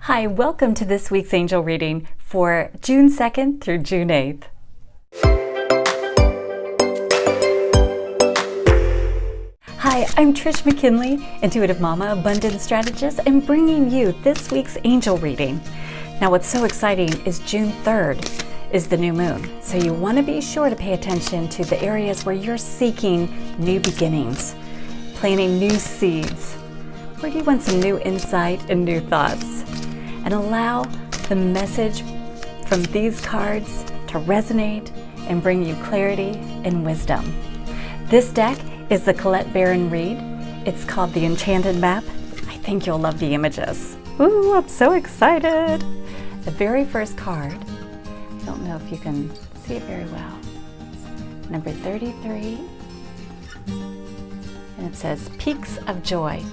Hi, welcome to this week's angel reading for June 2nd through June 8th. Hi, I'm Trish McKinley, Intuitive Mama, Abundance Strategist, and bringing you this week's angel reading. Now, what's so exciting is June 3rd is the new moon, so you want to be sure to pay attention to the areas where you're seeking new beginnings, planting new seeds, where you want some new insight and new thoughts. And allow the message from these cards to resonate and bring you clarity and wisdom. This deck is the baron-reid. It's called the Enchanted Map. I think you'll love the images. Ooh, I'm so excited. The very first card, I don't know if you can see it very well. It's number 33, and it says Peaks of Joy.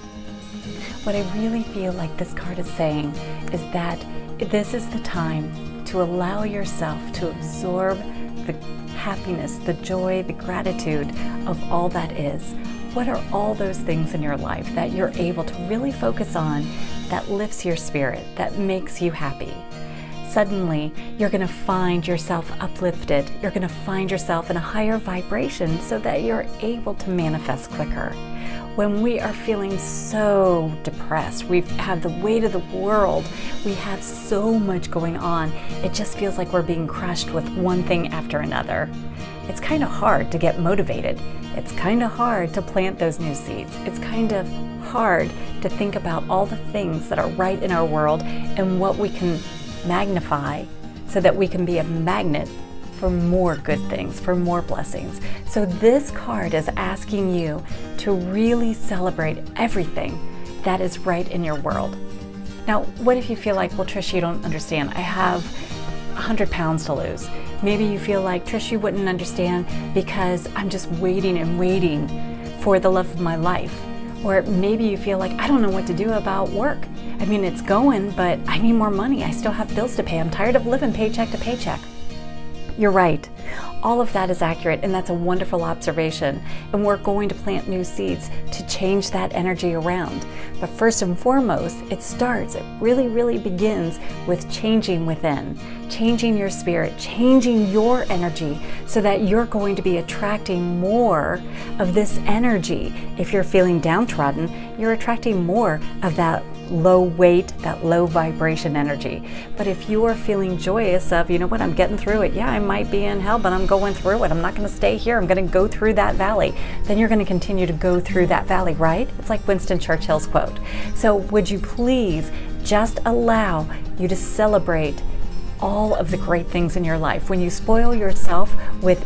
What I really feel like this card is saying is that this is the time to allow yourself to absorb the happiness, the joy, the gratitude of all that is. What are all those things in your life that you're able to really focus on that lifts your spirit, that makes you happy? Suddenly, you're going to find yourself uplifted. You're going to find yourself in a higher vibration so that you're able to manifest quicker. When we are feeling so depressed, we have the weight of the world, we have so much going on, it just feels like we're being crushed with one thing after another. It's kind of hard to get motivated. It's kind of hard to plant those new seeds. It's kind of hard to think about all the things that are right in our world and what we can magnify so that we can be a magnet for more good things, for more blessings. So this card is asking you to really celebrate everything that is right in your world. Now, what if you feel like, well, Trish, you don't understand. I have 100 pounds to lose. Maybe you feel like, Trish, you wouldn't understand because I'm just waiting and waiting for the love of my life. Or maybe you feel like, I don't know what to do about work. I mean, it's going, but I need more money. I still have bills to pay. I'm tired of living paycheck to paycheck. You're right. All of that is accurate, and that's a wonderful observation. And we're going to plant new seeds to change that energy around. But first and foremost, it really begins with changing within, changing your spirit, changing your energy so that you're going to be attracting more of this energy. If you're feeling downtrodden, you're attracting more of that low weight, that low vibration energy. But if you are feeling joyous of, you know what, I'm getting through it. Yeah, I might be in hell, but I'm going through it. I'm not going to stay here. I'm going to go through that valley. Then you're going to continue to go through that valley, right? It's like Winston Churchill's quote. So would you please just allow you to celebrate all of the great things in your life? When you spoil yourself with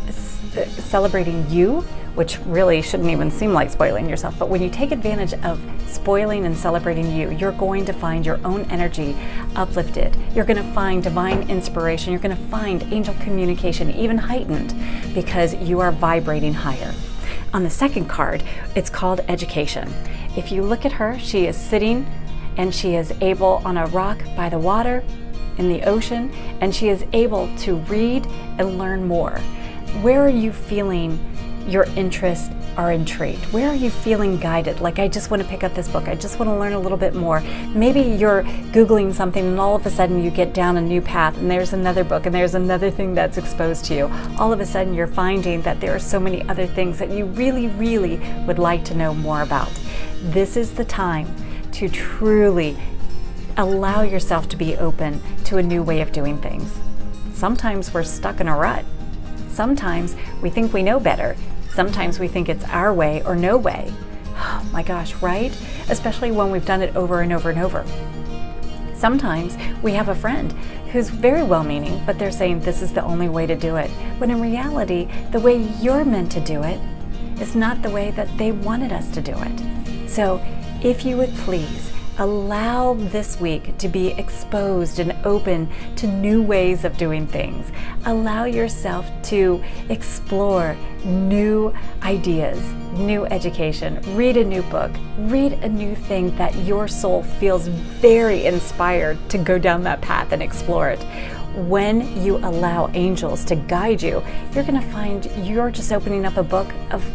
celebrating you, which really shouldn't even seem like spoiling yourself, but when you take advantage of spoiling and celebrating you, you're going to find your own energy uplifted. You're going to find divine inspiration. You're going to find angel communication even heightened because you are vibrating higher. On the second card, it's called Education. If you look at her, she is sitting and she is able on a rock by the water in the ocean, and she is able to read and learn more. Where are you feeling your interests are intrigued? Where are you feeling guided? Like, I just want to pick up this book. I just want to learn a little bit more. Maybe you're Googling something and all of a sudden you get down a new path and there's another book and there's another thing that's exposed to you. All of a sudden you're finding that there are so many other things that you really would like to know more about. This is the time to truly allow yourself to be open to a new way of doing things. Sometimes we're stuck in a rut. Sometimes we think we know better. Sometimes we think it's our way or no way. Oh my gosh, right? Especially when we've done it over and over and over. Sometimes we have a friend who's very well-meaning, but they're saying this is the only way to do it. When in reality, the way you're meant to do it is not the way that they wanted us to do it. So if you would please allow this week to be exposed and open to new ways of doing things. Allow yourself to explore new ideas, new education, read a new book, read a new thing that your soul feels very inspired to go down that path and explore it. When you allow angels to guide you, you're going to find you're just opening up a book of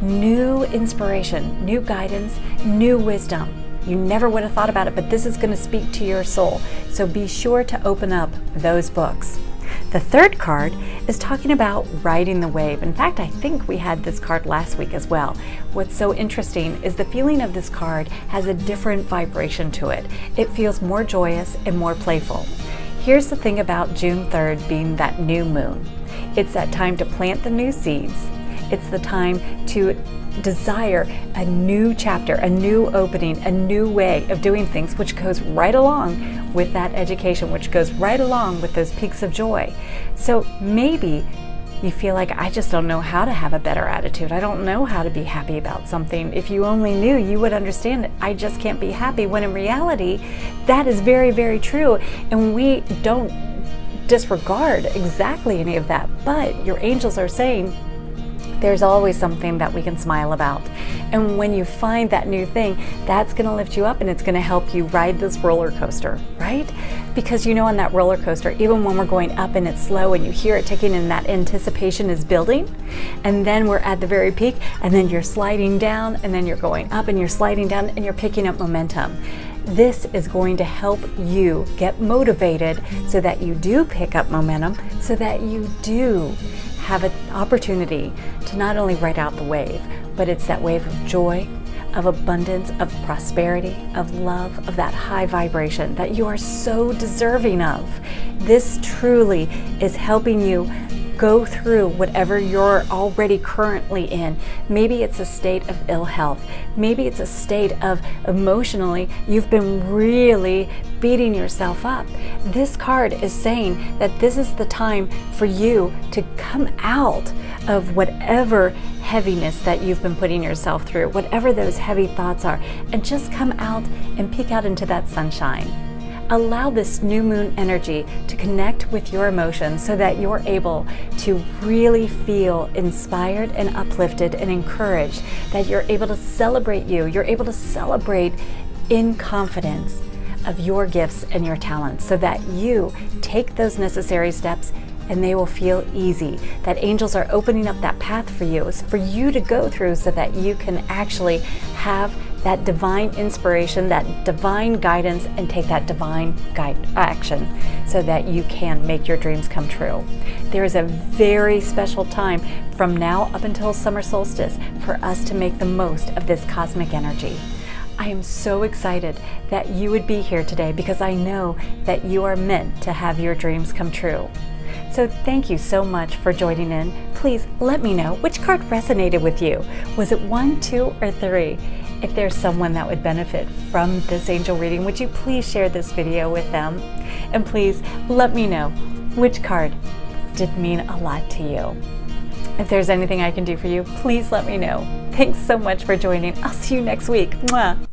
new inspiration, new guidance, new wisdom. You never would have thought about it, but this is going to speak to your soul. So be sure to open up those books. The third card is talking about riding the wave. In fact, I think we had this card last week as well. What's so interesting is the feeling of this card has a different vibration to it. It feels more joyous and more playful. Here's the thing about June 3rd being that new moon. It's that time to plant the new seeds. It's the time to desire a new chapter, a new opening, a new way of doing things, which goes right along with that education, which goes right along with those peaks of joy. So maybe you feel like, I just don't know how to have a better attitude. I don't know how to be happy about something. If you only knew, you would understand that I just can't be happy, when in reality, that is very, very true. And we don't disregard exactly any of that, but your angels are saying, there's always something that we can smile about. And when you find that new thing, that's going to lift you up and it's going to help you ride this roller coaster, right? Because you know, on that roller coaster, even when we're going up and it's slow and you hear it ticking and that anticipation is building, and then we're at the very peak, and then you're sliding down, and then you're going up and you're sliding down and you're picking up momentum. This is going to help you get motivated so that you do pick up momentum, so that you do have an opportunity to not only ride out the wave, but it's that wave of joy, of abundance, of prosperity, of love, of that high vibration that you are so deserving of. This truly is helping you go through whatever you're already currently in. Maybe it's a state of ill health. Maybe it's a state of emotionally, you've been really beating yourself up. This card is saying that this is the time for you to come out of whatever heaviness that you've been putting yourself through, whatever those heavy thoughts are, and just come out and peek out into that sunshine. Allow this new moon energy to connect with your emotions so that you're able to really feel inspired and uplifted and encouraged, that you're able to celebrate you. You're able to celebrate in confidence of your gifts and your talents so that you take those necessary steps and they will feel easy. That angels are opening up that path for you, is for you to go through so that you can actually have that divine inspiration, that divine guidance, and take that divine action so that you can make your dreams come true. There is a very special time from now up until summer solstice for us to make the most of this cosmic energy. I am so excited that you would be here today because I know that you are meant to have your dreams come true. So thank you so much for joining in. Please let me know which card resonated with you. Was it 1, 2, or 3? If there's someone that would benefit from this angel reading, would you please share this video with them? And please let me know which card did mean a lot to you. If there's anything I can do for you, please let me know. Thanks so much for joining. I'll see you next week. Mwah.